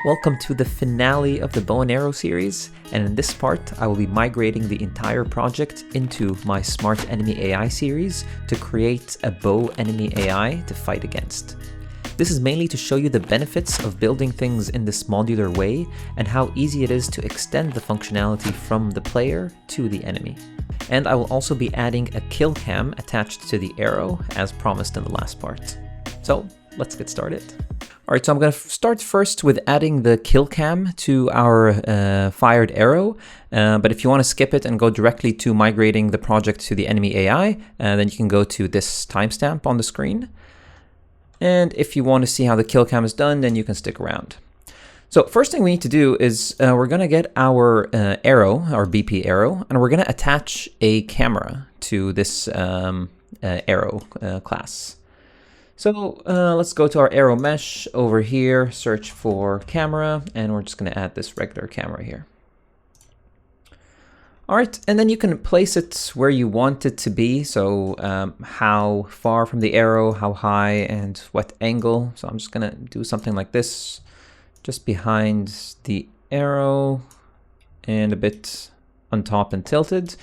Welcome to the finale of the bow and arrow series, and in this part I will be migrating the entire project into my Smart Enemy AI series to create a bow enemy AI to fight against. This is mainly to show you the benefits of building things in this modular way and how easy it is to extend the functionality from the player to the enemy. And I will also be adding a Killcam attached to the arrow as promised in the last part. So let's get started. Alright, so I'm going to start first with adding the Killcam to our fired arrow, but if you want to skip it and go directly to migrating the project to the enemy AI, then you can go to this timestamp on the screen. And if you want to see how the Killcam is done, then you can stick around. So first thing we need to do is we're going to get our arrow, our BP arrow, and we're going to attach a camera to this arrow class. So let's go to our arrow mesh over here, search for camera, and we're just going to add this regular camera here. All right, and then you can place it where you want it to be. So how far from the arrow, how high, and what angle. So I'm just going to do something like this, just behind the arrow and a bit on top and tilted.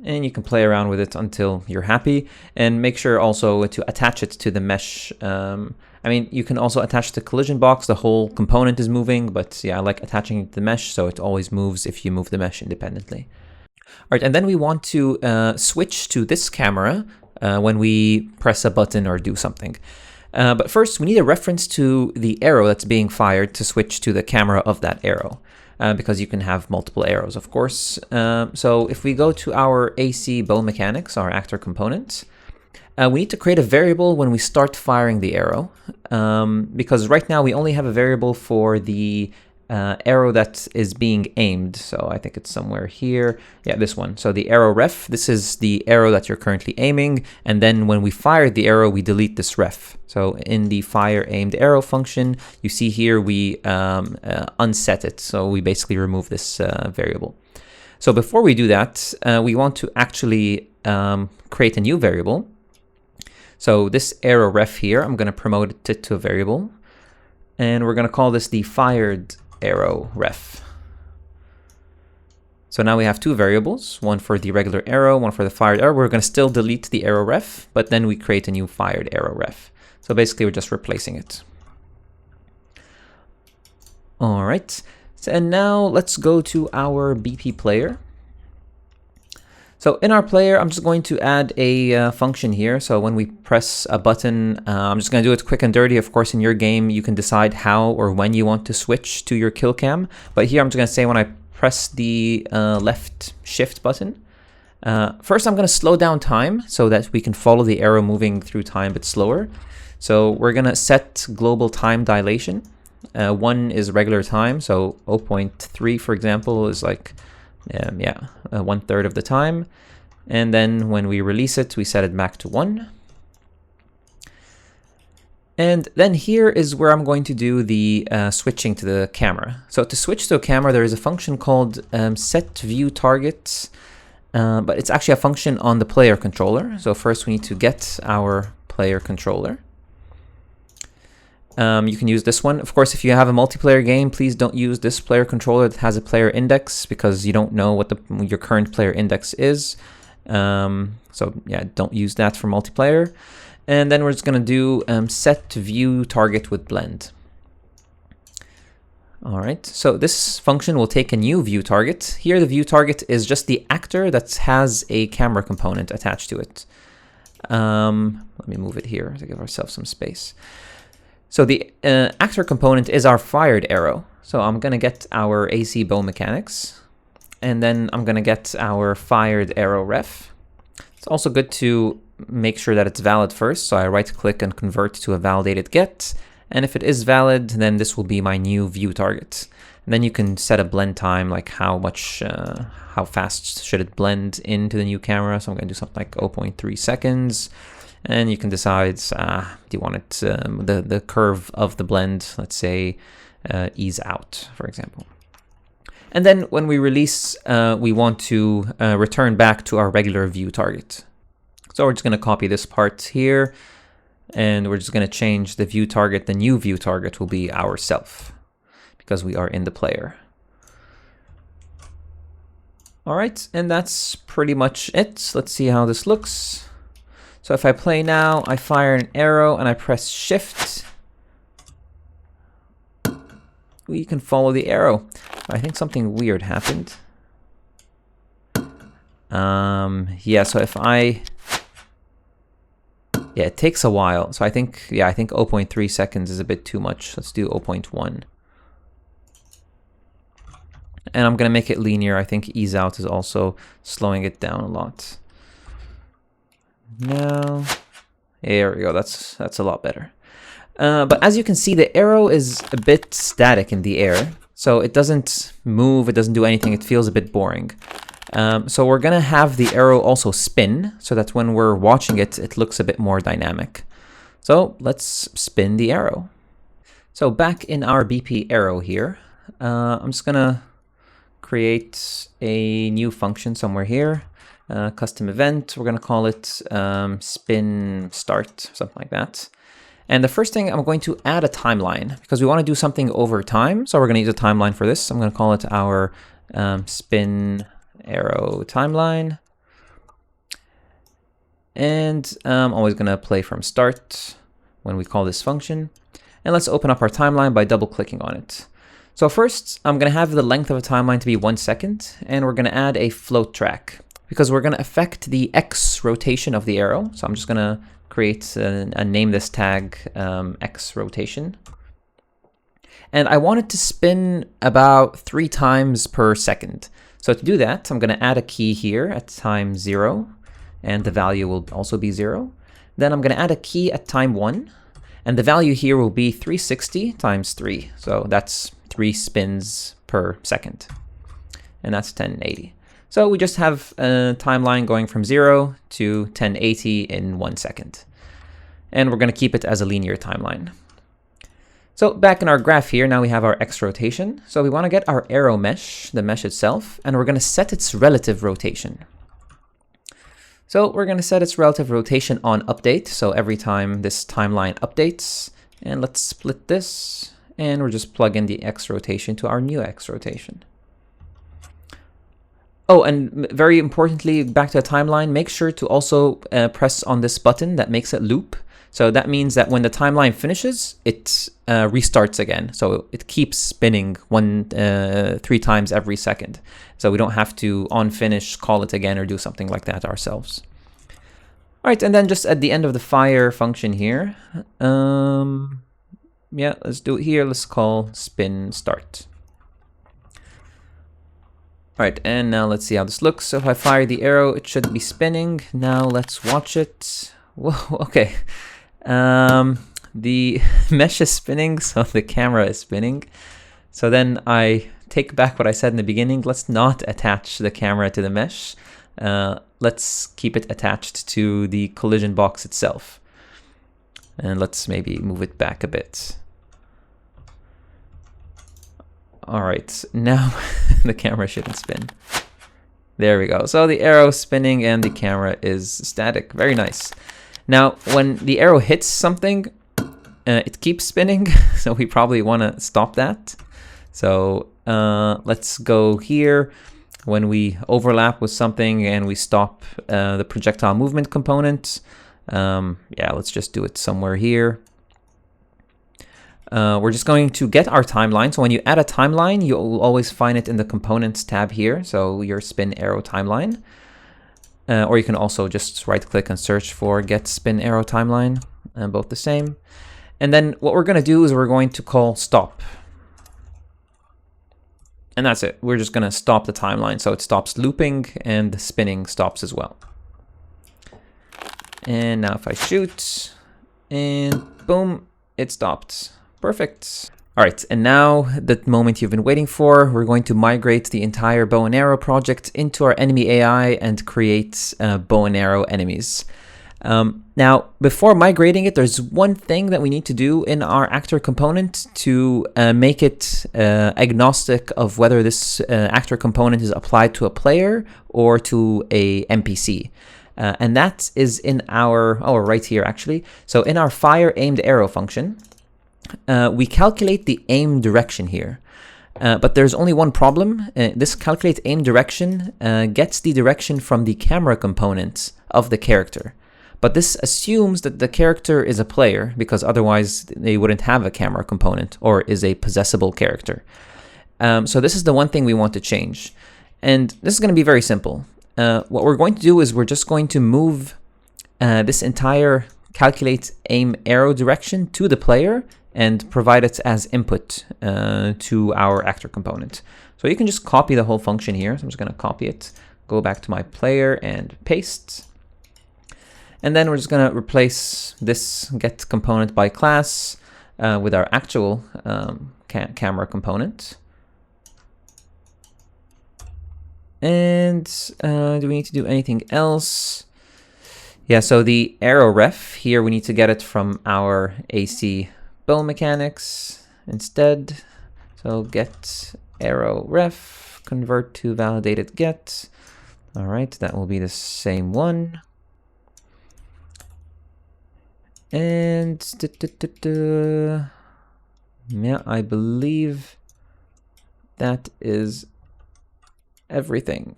And you can play around with it until you're happy, and make sure also to attach it to the mesh. I mean, you can also attach the collision box. The whole component is moving, but yeah, I like attaching it to the mesh, so it always moves if you move the mesh independently. All right, and then we want to switch to this camera when we press a button or do something. But first, we need a reference to the arrow that's being fired to switch to the camera of that arrow. Because you can have multiple arrows, of course. So if we go to our AC BowMechanics, our actor component, we need to create a variable when we start firing the arrow. Because right now we only have a variable for the arrow that is being aimed. So I think it's somewhere here. Yeah, this one. So the arrow ref, this is the arrow that you're currently aiming. And then when we fire the arrow, we delete this ref. So in the fire aimed arrow function, you see here we unset it. So we basically remove this variable. So before we do that, we want to actually create a new variable. So this arrow ref here, I'm going to promote it to a variable. And we're going to call this the fired arrow ref. So now we have two variables, one for the regular arrow, one for the fired arrow. We're going to still delete the arrow ref, but then we create a new fired arrow ref. So basically we're just replacing it. All right, so, and now let's go to our BP player. So in our player, I'm just going to add a function here. So when we press a button, I'm just going to do it quick and dirty. Of course, in your game, you can decide how or when you want to switch to your kill cam. But here, I'm just going to say when I press the left shift button, first I'm going to slow down time so that we can follow the arrow moving through time a bit slower. So we're going to set global time dilation. 1 is regular time. So 0.3, for example, is like 1/3 of the time. And then when we release it, we set it back to 1. And then here is where I'm going to do the switching to the camera. So to switch to a camera, there is a function called set view target, but it's actually a function on the player controller. So first we need to get our player controller. You can use this one. Of course, if you have a multiplayer game, please don't use this player controller that has a player index because you don't know what your current player index is. So yeah, don't use that for multiplayer. And then we're just going to do set view target with blend. All right, so this function will take a new view target. Here, the view target is just the actor that has a camera component attached to it. Let me move it here to give ourselves some space. So the actor component is our fired arrow. So I'm going to get our AC BowMechanics, and then I'm going to get our fired arrow ref. It's also good to make sure that it's valid first. So I right click and convert to a validated get. And if it is valid, then this will be my new view target. And then you can set a blend time, like how fast should it blend into the new camera. So I'm going to do something like 0.3 seconds. And you can decide, do you want it, the curve of the blend, let's say, ease out, for example. And then when we release, we want to return back to our regular view target. So we're just going to copy this part here, and we're just going to change the view target. The new view target will be ourself. because we are in the player. All right, and that's pretty much it. Let's see how this looks. So if I play now, I fire an arrow and I press shift. We can follow the arrow. I think something weird happened. Yeah, so if I... Yeah, it takes a while. So I think 0.3 seconds is a bit too much. Let's do 0.1. And I'm going to make it linear. I think ease out is also slowing it down a lot. Now, there we go. That's a lot better. But as you can see, the arrow is a bit static in the air. So it doesn't move, it doesn't do anything. It feels a bit boring. So we're going to have the arrow also spin so that when we're watching it, it looks a bit more dynamic. So let's spin the arrow. So back in our BP arrow here, I'm just going to create a new function somewhere here. Custom event, we're going to call it spin start, something like that. And the first thing, I'm going to add a timeline because we want to do something over time. So we're going to use a timeline for this. I'm going to call it our spin arrow timeline. And I'm always going to play from start when we call this function. And let's open up our timeline by double clicking on it. So first, I'm going to have the length of a timeline to be 1 second, and we're going to add a float track because we're going to affect the X rotation of the arrow. So I'm just going to create and name this tag X rotation. And I want it to spin about 3 times per second. So to do that, I'm going to add a key here at time 0, and the value will also be 0. Then I'm going to add a key at time 1, and the value here will be 360 times 3. So that's 3 spins per second, and that's 1080. So we just have a timeline going from 0 to 1080 in 1 second. And we're going to keep it as a linear timeline. So back in our graph here, now we have our X rotation. So we want to get our arrow mesh, the mesh itself, and we're going to set its relative rotation. So we're going to set its relative rotation on update. So every time this timeline updates, and let's split this, and we'll just plug in the X rotation to our new X rotation. Oh, and very importantly, back to the timeline, make sure to also press on this button that makes it loop. So that means that when the timeline finishes, it restarts again. So it keeps spinning 3 times every second. So we don't have to on finish, call it again, or do something like that ourselves. All right, and then just at the end of the fire function here, yeah, let's do it here. Let's call spin start. All right, and now let's see how this looks. So if I fire the arrow, it should be spinning. Now let's watch it. Whoa, okay. The mesh is spinning, so the camera is spinning. So then I take back what I said in the beginning. Let's not attach the camera to the mesh. Let's keep it attached to the collision box itself. And let's maybe move it back a bit. All right, now the camera shouldn't spin. There we go. So the arrow is spinning and the camera is static. Very nice. Now, when the arrow hits something, it keeps spinning. So we probably want to stop that. So let's go here. When we overlap with something and we stop the projectile movement component, yeah, let's just do it somewhere here. We're just going to get our timeline. So when you add a timeline, you'll always find it in the components tab here. So your spin arrow timeline. Or you can also just right click and search for get spin arrow timeline, both the same. And then what we're going to do is we're going to call stop. And that's it. We're just going to stop the timeline. So it stops looping and the spinning stops as well. And now if I shoot and boom, it stopped. Perfect. All right, and now the moment you've been waiting for, we're going to migrate the entire bow and arrow project into our enemy AI and create bow and arrow enemies. Now, before migrating it, there's one thing that we need to do in our actor component to make it agnostic of whether this actor component is applied to a player or to a NPC. And that is in our, right here actually. So in our fire aimed arrow function, we calculate the aim direction here. But there's only one problem. This calculate aim direction gets the direction from the camera component of the character. But this assumes that the character is a player, because otherwise they wouldn't have a camera component, or is a possessable character. So this is the one thing we want to change. And this is going to be very simple. What we're going to do is we're just going to move this entire calculate aim arrow direction to the player and provide it as input to our actor component. So you can just copy the whole function here. So I'm just going to copy it, go back to my player and paste. And then we're just going to replace this get component by class with our actual camera component. And do we need to do anything else? Yeah, so the arrow ref here, we need to get it from our AC BowMechanics instead. So get arrow ref, convert to validated get. All right, that will be the same one. And yeah, I believe that is everything.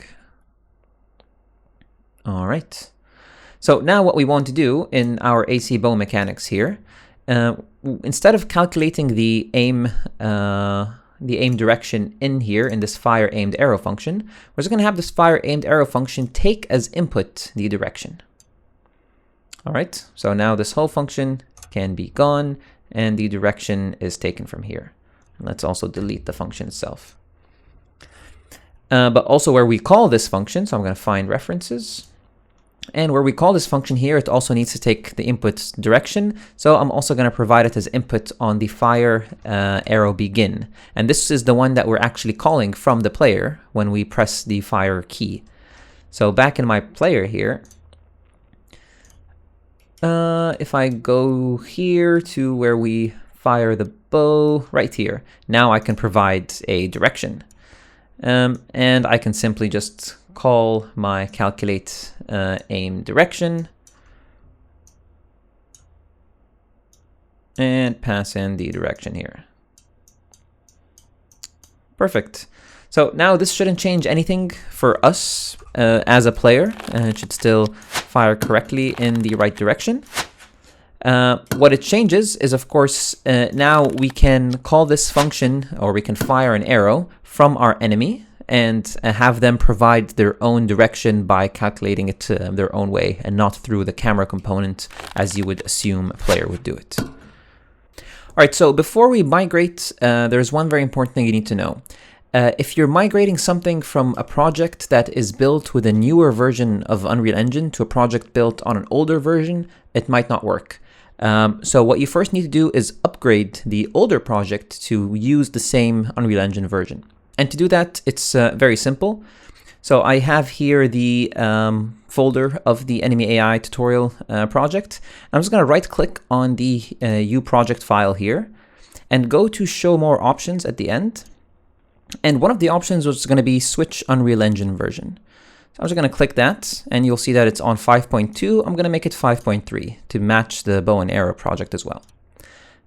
All right. So now what we want to do in our AC BowMechanics here, instead of calculating the aim direction in here in this fire aimed arrow function, we're just going to have this fire aimed arrow function take as input the direction. All right, so now this whole function can be gone and the direction is taken from here. And let's also delete the function itself. But also where we call this function, so I'm going to find references. And where we call this function here, it also needs to take the input direction. So I'm also going to provide it as input on the fire arrow begin. And this is the one that we're actually calling from the player when we press the fire key. So back in my player here, if I go here to where we fire the bow, right here, now I can provide a direction. And I can simply just call my calculate aim direction and pass in the direction here. Perfect. So now this shouldn't change anything for us as a player, and it should still fire correctly in the right direction. What it changes is, of course, now we can call this function, or we can fire an arrow from our enemy and have them provide their own direction by calculating it their own way and not through the camera component as you would assume a player would do it. All right, so before we migrate, there's one very important thing you need to know. If you're migrating something from a project that is built with a newer version of Unreal Engine to a project built on an older version, it might not work. So what you first need to do is upgrade the older project to use the same Unreal Engine version. And to do that, it's very simple. So I have here the folder of the Enemy AI tutorial project. I'm just going to right click on the U project file here and go to show more options at the end. And one of the options was going to be switch Unreal Engine version. So I'm just going to click that and you'll see that it's on 5.2. I'm going to make it 5.3 to match the bow and arrow project as well.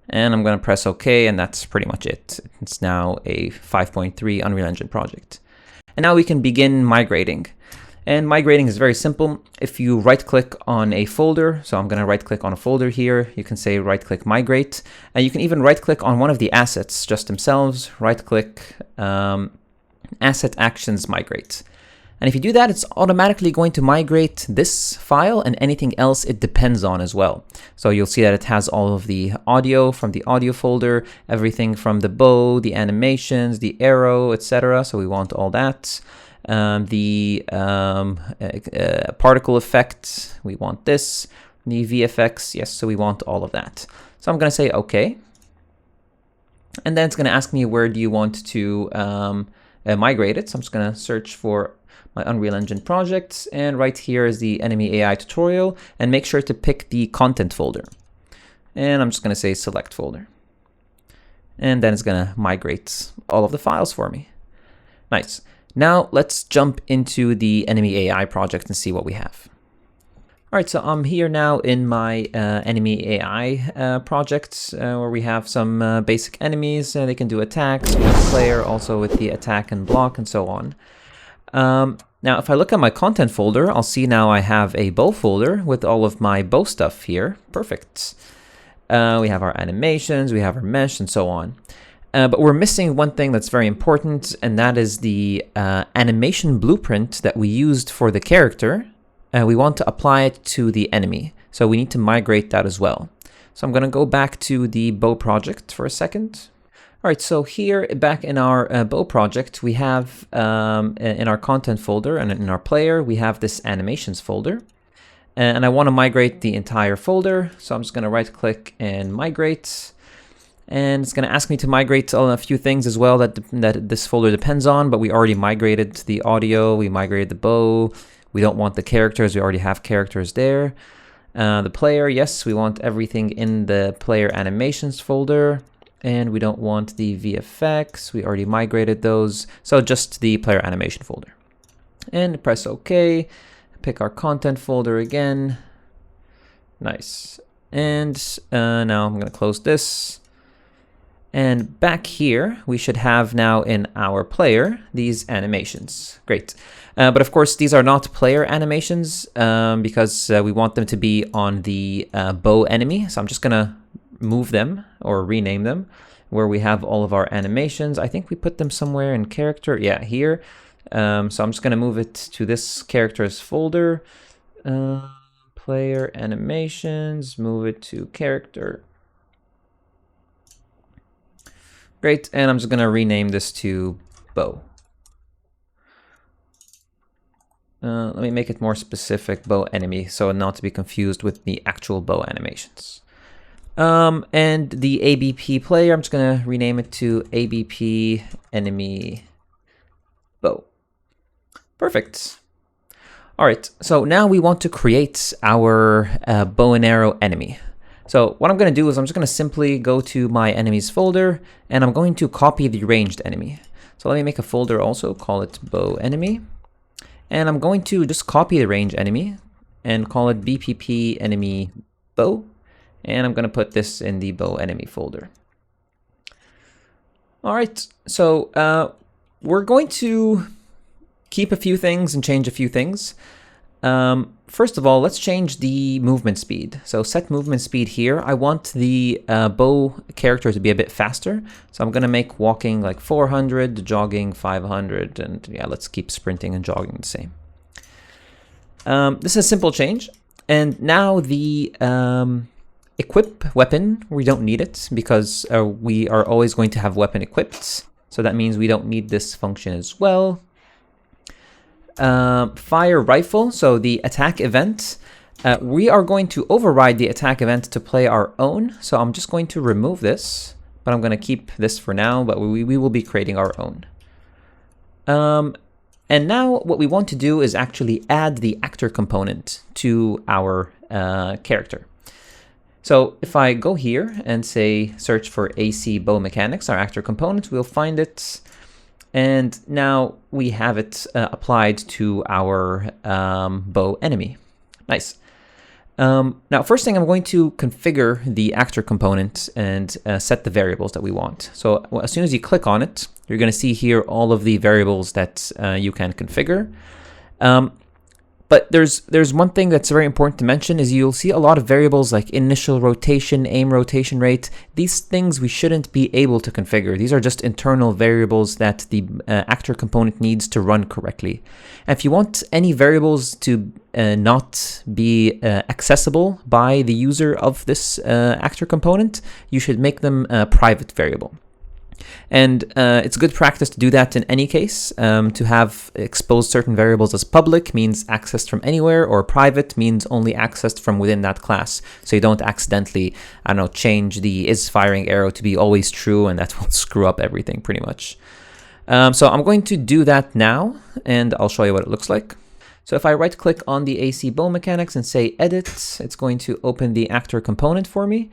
And I'm going to press OK, and that's pretty much it. It's now a 5.3 Unreal Engine project. And now we can begin migrating. And migrating is very simple. If you right-click on a folder, so I'm going to right-click on a folder here, you can say right-click migrate. And you can even right-click on one of the assets just themselves, right-click asset actions migrate. And if you do that, it's automatically going to migrate this file and anything else it depends on as well. So you'll see that it has all of the audio from the audio folder, everything from the bow, the animations, the arrow, etc. So we want all that. The particle effect, we want this. The VFX, yes, so we want all of that. So I'm going to say OK. And then it's going to ask me where do you want to migrate it. So I'm just going to search for my Unreal Engine projects, and right here is the Enemy AI tutorial, and make sure to pick the content folder. And I'm just going to say select folder. And then it's going to migrate all of the files for me. Nice. Now let's jump into the Enemy AI project and see what we have. right, so I'm here now in my enemy AI project where we have some basic enemies. They can do attacks, player also with the attack and block and so on. Now, if I look at my content folder, I'll see now I have a bow folder with all of my bow stuff here. Perfect. We have our animations, we have our mesh, and so on. But we're missing one thing that's very important, and that is the animation blueprint that we used for the character. We want to apply it to the enemy, so we need to migrate that as well. So I'm going to go back to the bow project for a second. All right, so here back in our bow project, we have in our content folder and in our player, we have this animations folder. And I want to migrate the entire folder, so I'm just going to right click and migrate. And it's going to ask me to migrate a few things as well that this folder depends on, but we already migrated the audio, we migrated the bow. We don't want the characters, we already have characters there. The player, yes, we want everything in the player animations folder. And we don't want the VFX, we already migrated those. So just the player animation folder. And press OK. Pick our content folder again. Nice. And now I'm going to close this. And back here, we should have now in our player these animations. Great. But of course, these are not player animations because we want them to be on the bow enemy. So I'm just going to move them or rename them where we have all of our animations. I think we put them somewhere in character. Yeah, here. So I'm just going to move it to this characters folder. Player animations, move it to character. Great, and I'm just going to rename this to bow. Let me make it more specific, bow enemy, so not to be confused with the actual bow animations. And the ABP player, I'm just going to rename it to ABP enemy bow. Perfect. All right, so now we want to create our bow and arrow enemy. So what I'm going to do is I'm just going to simply go to my enemies folder and I'm going to copy the ranged enemy. So let me make a folder also, call it bow enemy. And I'm going to just copy the range enemy and call it BPP enemy bow. And I'm going to put this in the bow enemy folder. All right, so we're going to keep a few things and change a few things. First of all, let's change the movement speed. So set movement speed here. I want the bow character to be a bit faster. So I'm going to make walking like 400, jogging 500, and yeah, let's keep sprinting and jogging the same. This is a simple change. And now the equip weapon, we don't need it because we are always going to have weapon equipped. So that means we don't need this function as well. Fire rifle, so the attack event, we are going to override the attack event to play our own. So I'm just going to remove this, but I'm going to keep this for now, but we will be creating our own. And now what we want to do is actually add the actor component to our character. So if I go here and say search for AC BowMechanics, our actor component, we'll find it. And now we have it applied to our bow enemy. Nice. Now, first thing, I'm going to configure the actor component and set the variables that we want. So as soon as you click on it, you're going to see here all of the variables that you can configure. But there's one thing that's very important to mention is you'll see a lot of variables like initial rotation, aim rotation rate. These things we shouldn't be able to configure. These are just internal variables that the actor component needs to run correctly. And if you want any variables to not be accessible by the user of this actor component, you should make them a private variable. And it's good practice to do that in any case. To have exposed certain variables as public means accessed from anywhere, or private means only accessed from within that class. So you don't accidentally, I don't know, change the is firing arrow to be always true, and that will screw up everything pretty much. So I'm going to do that now, and I'll show you what it looks like. So if I right click on the AC BowMechanics and say edit, it's going to open the actor component for me.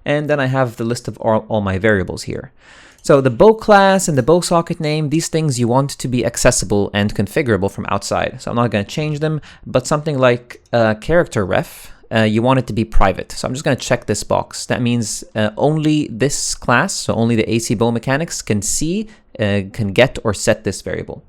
And then I have the list of all my variables here. So the bow class and the bow socket name, these things you want to be accessible and configurable from outside. So I'm not going to change them, but something like character ref, you want it to be private. So I'm just going to check this box. That means only this class, so only the AC BowMechanics can see, can get or set this variable.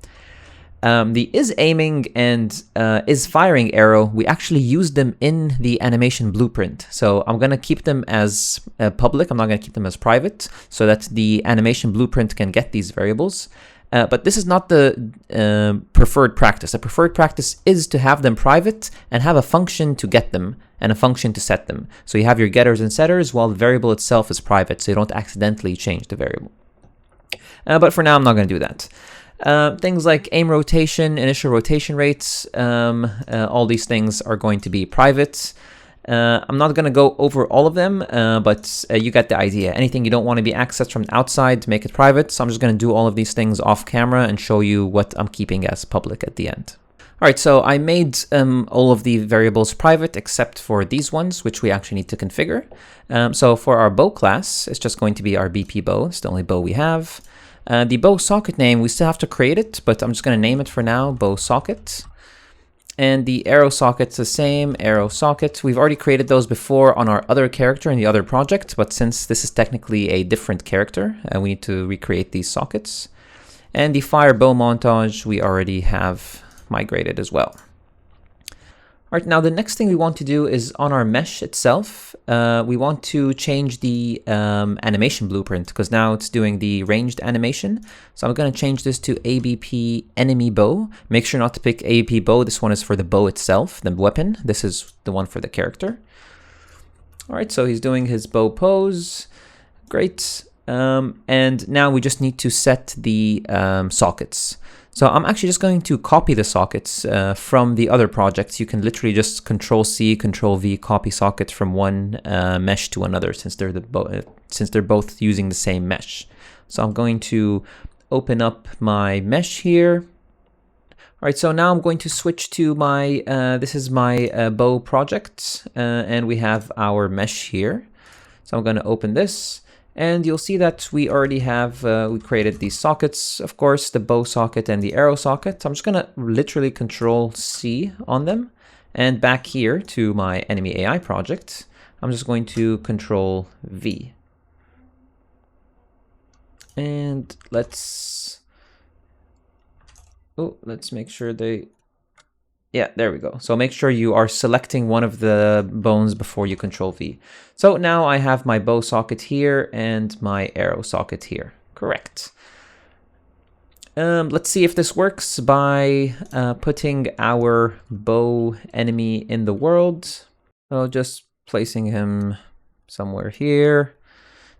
The is aiming and is firing arrow, we actually use them in the animation blueprint. So I'm going to keep them as public. I'm not going to keep them as private so that the animation blueprint can get these variables. But this is not the preferred practice. The preferred practice is to have them private and have a function to get them and a function to set them. So you have your getters and setters while the variable itself is private, so you don't accidentally change the variable. But for now, I'm not going to do that. Things like aim rotation, initial rotation rates, all these things are going to be private. I'm not going to go over all of them, but you get the idea. Anything you don't want to be accessed from outside to make it private. So I'm just going to do all of these things off camera and show you what I'm keeping as public at the end. All right, so I made all of the variables private except for these ones, which we actually need to configure. So for our bow class, it's just going to be our BP bow. It's the only bow we have. The bow socket name, we still have to create it, but I'm just going to name it for now, bow socket. And the arrow socket's the same, arrow socket. We've already created those before on our other character in the other project, but since this is technically a different character, we need to recreate these sockets. And the fire bow montage, we already have migrated as well. All right, now the next thing we want to do is on our mesh itself, we want to change the animation blueprint because now it's doing the ranged animation. So I'm going to change this to ABP enemy bow. Make sure not to pick ABP bow. This one is for the bow itself, the weapon. This is the one for the character. All right, so he's doing his bow pose. Great. And now we just need to set the sockets. So I'm actually just going to copy the sockets from the other projects. You can literally just Control-C, Control-V, copy socket from one mesh to another since they're both using the same mesh. So I'm going to open up my mesh here. All right, so now I'm going to switch to my, this is my bow project, and we have our mesh here. So I'm going to open this. And you'll see that we already have, we created these sockets, of course, the bow socket and the arrow socket. I'm just going to literally Control-C on them. And back here to my enemy AI project, I'm just going to Control-V. And let's make sure they... Yeah, there we go. So make sure you are selecting one of the bones before you Control-V. So now I have my bow socket here and my arrow socket here. Correct. Let's see if this works by putting our bow enemy in the world. So just placing him somewhere here.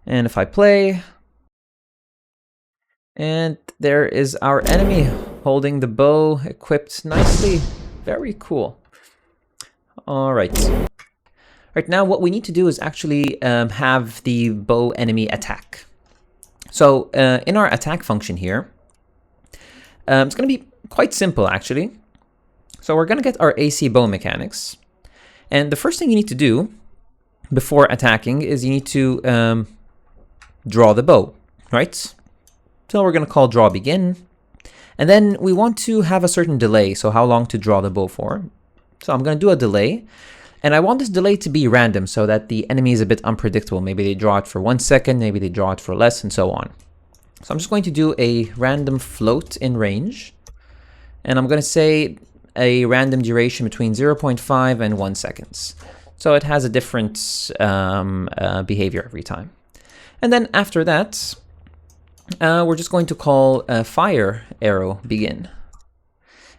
And if I play, and there is our enemy holding the bow equipped nicely. Very cool. All right. All right, now what we need to do is actually have the bow enemy attack. So in our attack function here, it's going to be quite simple actually. So we're going to get our AC BowMechanics. And the first thing you need to do before attacking is you need to draw the bow, right? So we're going to call draw begin. And then we want to have a certain delay, so how long to draw the bow for. So I'm going to do a delay, and I want this delay to be random so that the enemy is a bit unpredictable. Maybe they draw it for 1 second, maybe they draw it for less, and so on. So I'm just going to do a random float in range, and I'm going to say a random duration between 0.5 and 1 seconds. So it has a different behavior every time. And then after that, we're just going to call fire arrow begin.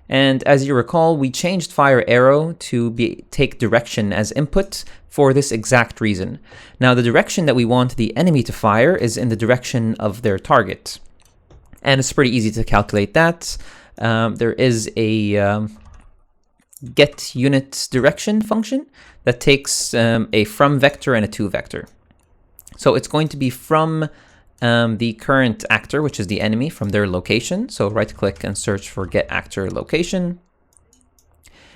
And as you recall, we changed fire arrow to take direction as input for this exact reason. Now the direction that we want the enemy to fire is in the direction of their target. And it's pretty easy to calculate that. There is a get unit direction function that takes a from vector and a to vector. So it's going to be from the current actor, which is the enemy, from their location. So right click and search for get actor location.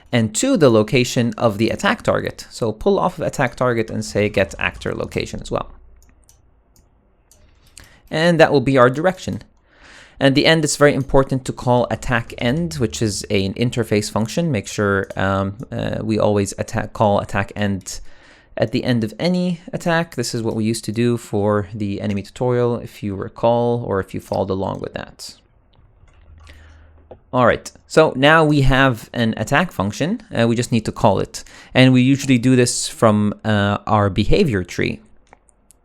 And to the location of the attack target. So pull off of attack target and say get actor location as well. And that will be our direction. And at the end, it's very important to call attack end, which is an interface function. Make sure we always call attack end at the end of any attack. This is what we used to do for the enemy tutorial, if you recall, or if you followed along with that. All right, so now we have an attack function. We just need to call it. And we usually do this from our behavior tree.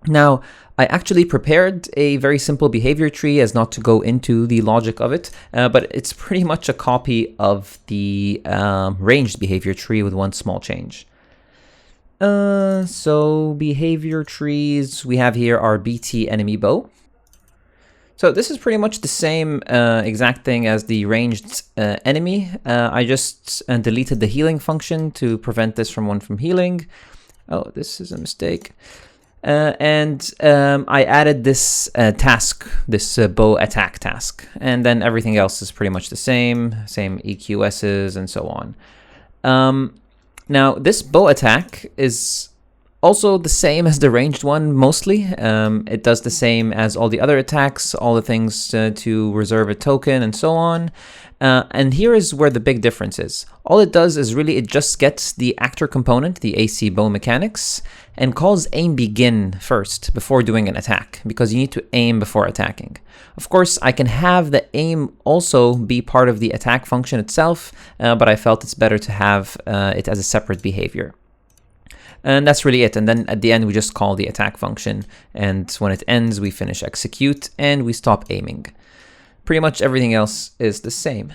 Now, I actually prepared a very simple behavior tree as not to go into the logic of it, but it's pretty much a copy of the ranged behavior tree with one small change. So behavior trees, we have here our BT enemy bow. So this is pretty much the same exact thing as the ranged enemy. I just deleted the healing function to prevent this from healing. Oh, this is a mistake. I added this task, this bow attack task, and then everything else is pretty much the same EQSs and so on. Now this bow attack is also the same as the ranged one mostly. It does the same as all the other attacks, all the things to reserve a token and so on. And here is where the big difference is. All it does is really it just gets the actor component, the AC BowMechanics, and calls aim begin first before doing an attack, because you need to aim before attacking. Of course, I can have the aim also be part of the attack function itself, but I felt it's better to have it as a separate behavior. And that's really it. And then at the end, we just call the attack function. And when it ends, we finish execute and we stop aiming. Pretty much everything else is the same.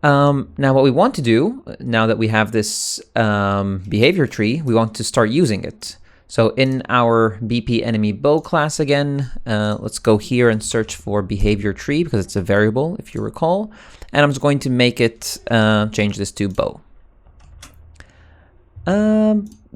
Now what we want to do, now that we have this behavior tree, we want to start using it. So in our BP enemy bow class again, let's go here and search for behavior tree because it's a variable, if you recall. And I'm just going to make it, change this to bow.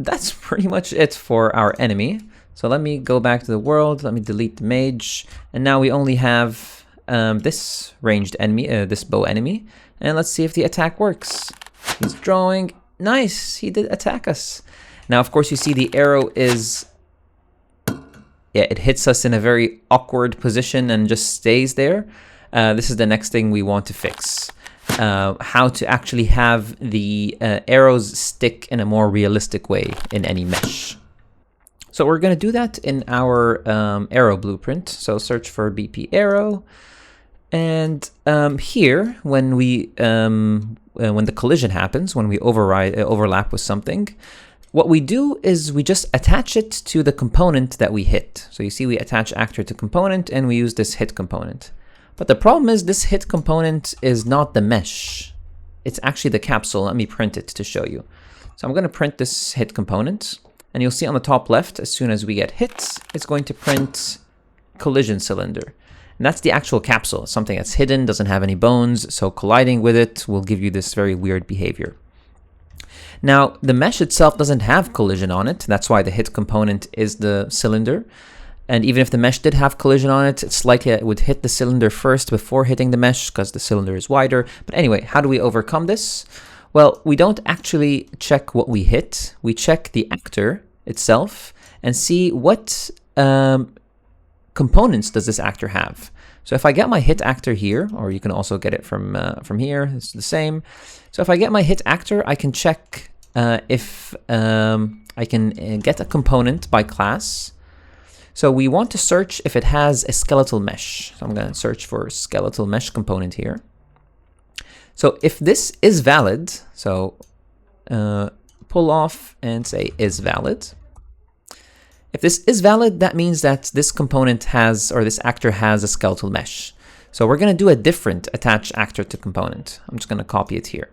That's pretty much it for our enemy. So let me go back to the world, let me delete the mage, and now we only have this ranged enemy, this bow enemy, and let's see if the attack works. He's drawing. Nice, he did attack us. Now, of course, you see the arrow is, yeah, it hits us in a very awkward position and just stays there. This is the next thing we want to fix. How to actually have the arrows stick in a more realistic way in any mesh. So we're going to do that in our arrow blueprint. So search for BP arrow. And here, when the collision happens, when we overlap with something, what we do is we just attach it to the component that we hit. So you see we attach actor to component and we use this hit component. But the problem is this hit component is not the mesh. It's actually the capsule. Let me print it to show you. So I'm going to print this hit component. And you'll see on the top left, as soon as we get hit, it's going to print collision cylinder. And that's the actual capsule, something that's hidden, doesn't have any bones, so colliding with it will give you this very weird behavior. Now, the mesh itself doesn't have collision on it, that's why the hit component is the cylinder. And even if the mesh did have collision on it, it's likely it would hit the cylinder first before hitting the mesh, because the cylinder is wider. But anyway, how do we overcome this? Well, we don't actually check what we hit, we check the actor itself and see what components does this actor have. So if I get my hit actor here, or you can also get it from here, it's the same. So if I get my hit actor, I can check if I can get a component by class. So we want to search if it has a skeletal mesh. So I'm going to search for skeletal mesh component here. So if this is valid, so pull off and say is valid. If this is valid, that means that this component has, or this actor has a skeletal mesh. So we're going to do a different attach actor to component. I'm just going to copy it here.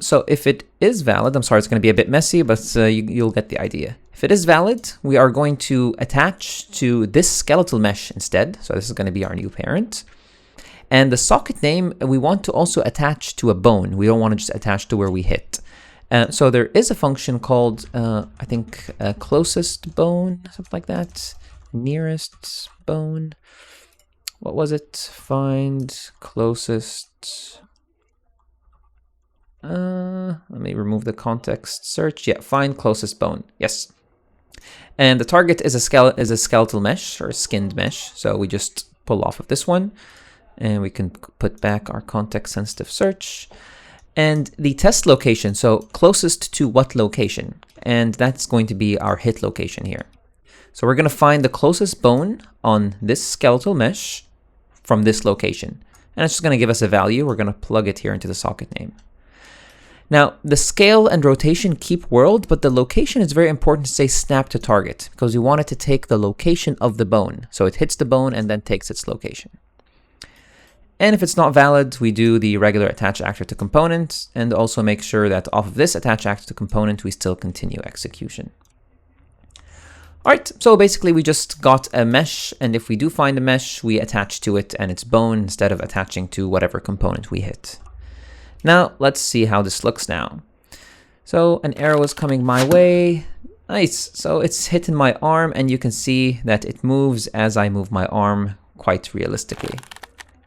So if it is valid, I'm sorry, it's going to be a bit messy, but you'll get the idea. If it is valid, we are going to attach to this skeletal mesh instead. So this is going to be our new parent. And the socket name, we want to also attach to a bone. We don't want to just attach to where we hit. So there is a function called, I think, closest bone, something like that. Nearest bone. What was it? Find closest. Let me remove the context search. Yeah, find closest bone. Yes. And the target is a skeletal mesh or a skinned mesh. So we just pull off of this one, and we can put back our context sensitive search. And the test location, so closest to what location? And that's going to be our hit location here. So we're going to find the closest bone on this skeletal mesh from this location. And it's just going to give us a value. We're going to plug it here into the socket name. Now, the scale and rotation keep world, but the location is very important to say snap to target because we want it to take the location of the bone. So it hits the bone and then takes its location. And if it's not valid, we do the regular attach actor to component and also make sure that off of this attach actor to component, we still continue execution. All right, so basically we just got a mesh, and if we do find a mesh, we attach to it and its bone instead of attaching to whatever component we hit. Now, let's see how this looks now. So an arrow is coming my way. Nice, so it's hitting my arm, and you can see that it moves as I move my arm quite realistically.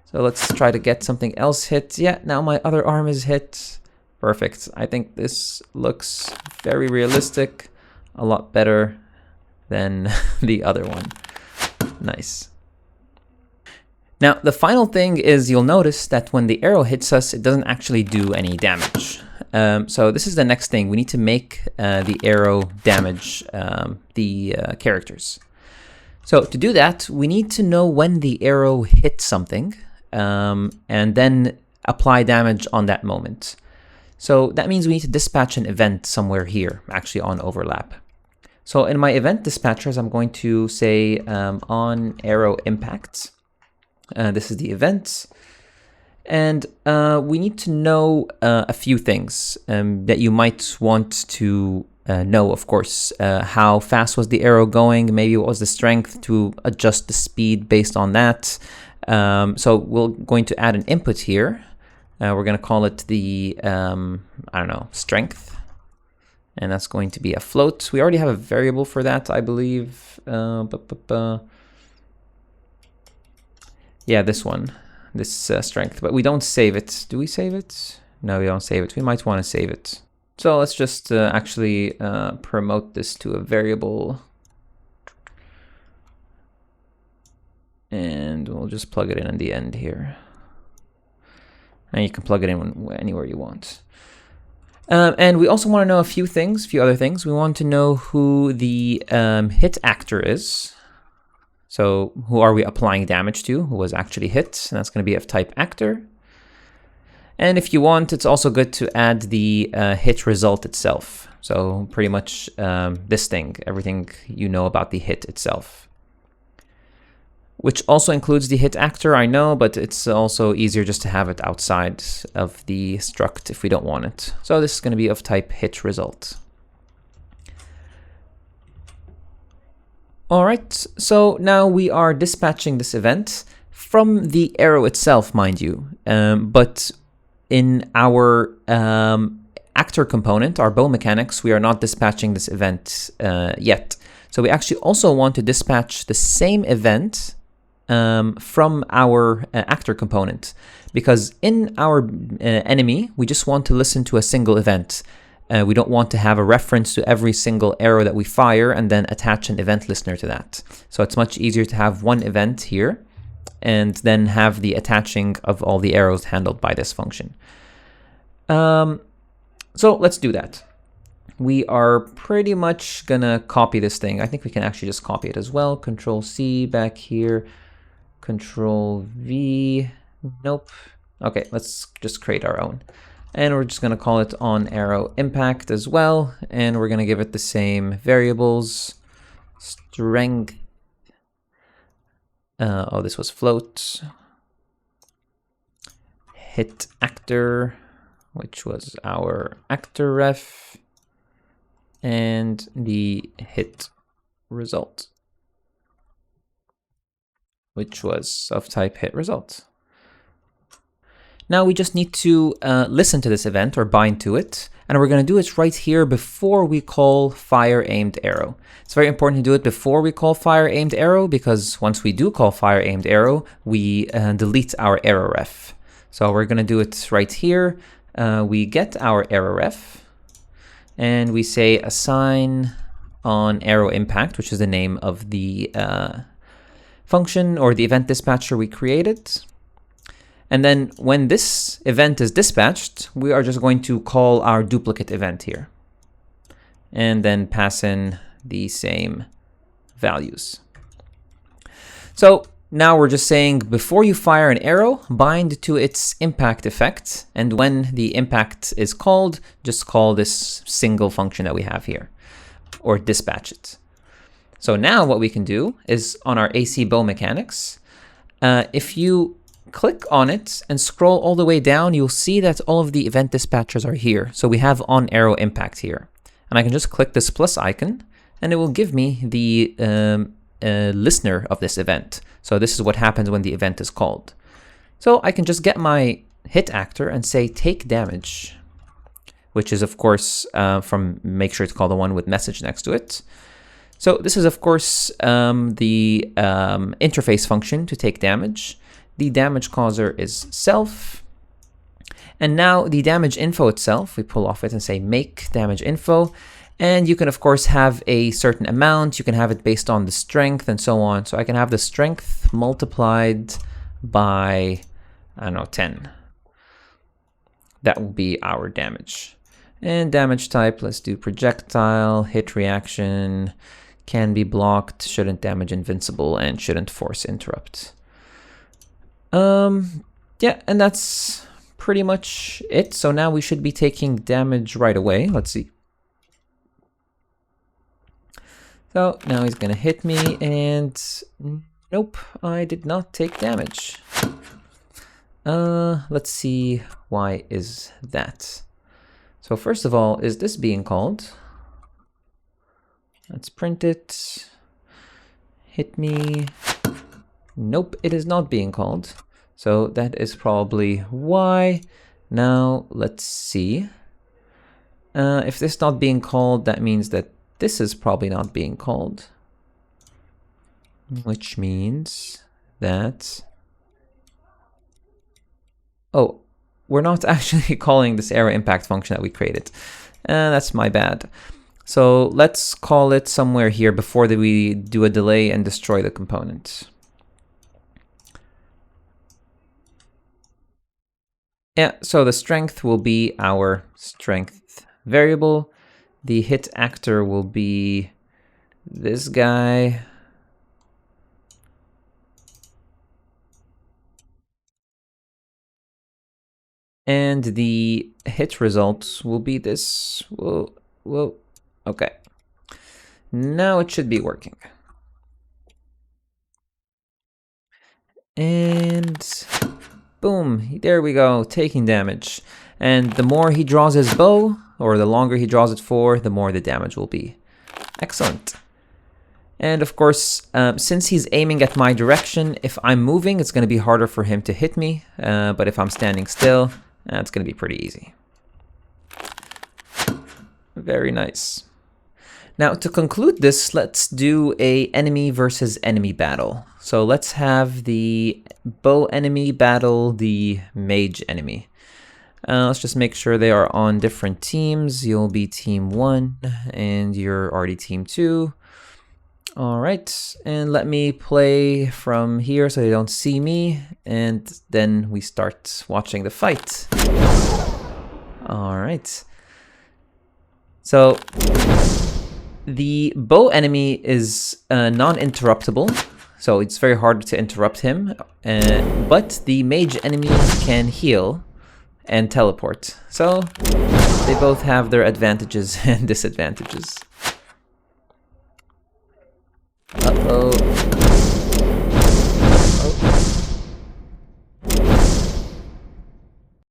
So let's try to get something else hit. Yeah, now my other arm is hit. Perfect. I think this looks very realistic, a lot better than the other one. Nice. Now, the final thing is you'll notice that when the arrow hits us, it doesn't actually do any damage. So this is the next thing. We need to make the arrow damage the characters. So to do that, we need to know when the arrow hits something and then apply damage on that moment. So that means we need to dispatch an event somewhere here, actually on overlap. So in my event dispatchers, I'm going to say on arrow impact. This is the event. And we need to know a few things that you might want to know, of course. How fast was the arrow going? Maybe what was the strength to adjust the speed based on that. So we're going to add an input here. We're going to call it the, I don't know, strength. And that's going to be a float. We already have a variable for that, I believe. Yeah, this one, this strength, but we don't save it. Do we save it? No, we don't save it. We might want to save it. So let's just actually promote this to a variable. And we'll just plug it in the end here. And you can plug it in anywhere you want. And we also want to know a few other things. We want to know who the hit actor is. So who are we applying damage to, who was actually hit, and that's going to be of type actor. And if you want, it's also good to add the hit result itself. So pretty much this thing, everything you know about the hit itself. Which also includes the hit actor, I know, but it's also easier just to have it outside of the struct if we don't want it. So this is going to be of type hit result. All right, so now we are dispatching this event from the arrow itself, mind you. But in our actor component, our BowMechanics, we are not dispatching this event yet. So we actually also want to dispatch the same event from our actor component, because in our enemy, we just want to listen to a single event. We don't want to have a reference to every single arrow that we fire and then attach an event listener to that. So it's much easier to have one event here and then have the attaching of all the arrows handled by this function. So let's do that. We are pretty much gonna copy this thing. I think we can actually just copy it as well. Control C back here. Control V. Nope. Okay, let's just create our own. And we're just going to call it on arrow impact as well. And we're going to give it the same variables. Strength. Oh, this was float. Hit actor, which was our actor ref. And the hit result, which was of type hit result. Now we just need to listen to this event or bind to it, and we're going to do it right here before we call fire aimed arrow. It's very important to do it before we call fire aimed arrow, because once we do call fire aimed arrow, we delete our arrow ref. So we're going to do it right here. We get our arrow ref, and we say assign on arrow impact, which is the name of the function or the event dispatcher we created. And then when this event is dispatched, we are just going to call our duplicate event here and then pass in the same values. So now we're just saying before you fire an arrow, bind to its impact effect. And when the impact is called, just call this single function that we have here or dispatch it. So now what we can do is on our AC BowMechanics, if you click on it and scroll all the way down, you'll see that all of the event dispatchers are here. So we have on arrow impact here. And I can just click this plus icon and it will give me the listener of this event. So this is what happens when the event is called. So I can just get my hit actor and say take damage, which is of course from make sure it's called the one with message next to it. So this is of course the interface function to take damage. The damage causer is self. And now the damage info itself, we pull off it and say make damage info. And you can of course have a certain amount. You can have it based on the strength and so on. So I can have the strength multiplied by, I don't know, 10. That will be our damage. And damage type, let's do projectile, hit reaction, can be blocked, shouldn't damage invincible, and shouldn't force interrupt. Yeah, and that's pretty much it. So now we should be taking damage right away. Let's see. So now he's gonna hit me and nope, I did not take damage. Let's see, why is that? So first of all, is this being called? Let's print it. Hit me. Nope, it is not being called. So that is probably why. Now let's see. If this is not being called, that means that this is probably not being called. Which means that... Oh, we're not actually calling this arrow impact function that we created. That's my bad. So let's call it somewhere here before we do a delay and destroy the component. Yeah, so the strength will be our strength variable. The hit actor will be this guy. And the hit result will be this. Whoa, whoa. Okay. Now it should be working. And boom, there we go, taking damage. And the more he draws his bow, or the longer he draws it for, the more the damage will be. Excellent. And of course, since he's aiming at my direction, if I'm moving, it's going to be harder for him to hit me. But if I'm standing still, it's going to be pretty easy. Very nice. Now to conclude this, let's do a enemy versus enemy battle. So let's have the bow enemy battle the mage enemy. Let's just make sure they are on different teams. You'll be team 1 and you're already team 2. All right, and let me play from here so they don't see me, and then we start watching the fight. All right. So the bow enemy is non-interruptible, so it's very hard to interrupt him, but the mage enemy can heal and teleport. So they both have their advantages and disadvantages. Uh-oh. Oh.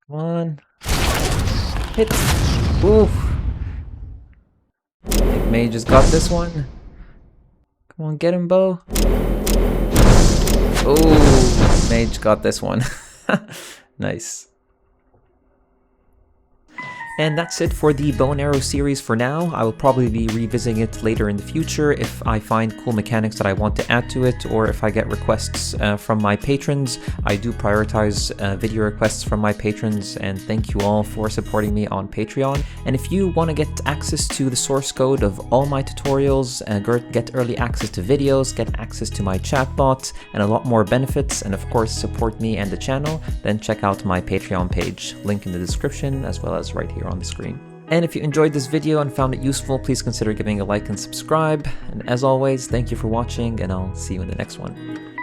Come on. Hit. Oof. I think Mage has got this one. Come on, get him, Bow. Oh, Mage got this one. Nice. And that's it for the bow and arrow series for now. I will probably be revisiting it later in the future if I find cool mechanics that I want to add to it, or if I get requests from my patrons. I do prioritize video requests from my patrons, and thank you all for supporting me on Patreon. And if you want to get access to the source code of all my tutorials, get early access to videos, get access to my chatbot, and a lot more benefits, and of course support me and the channel, then check out my Patreon page. Link in the description, as well as right here on the screen. And if you enjoyed this video and found it useful, please consider giving a like and subscribe. And as always, thank you for watching, and I'll see you in the next one.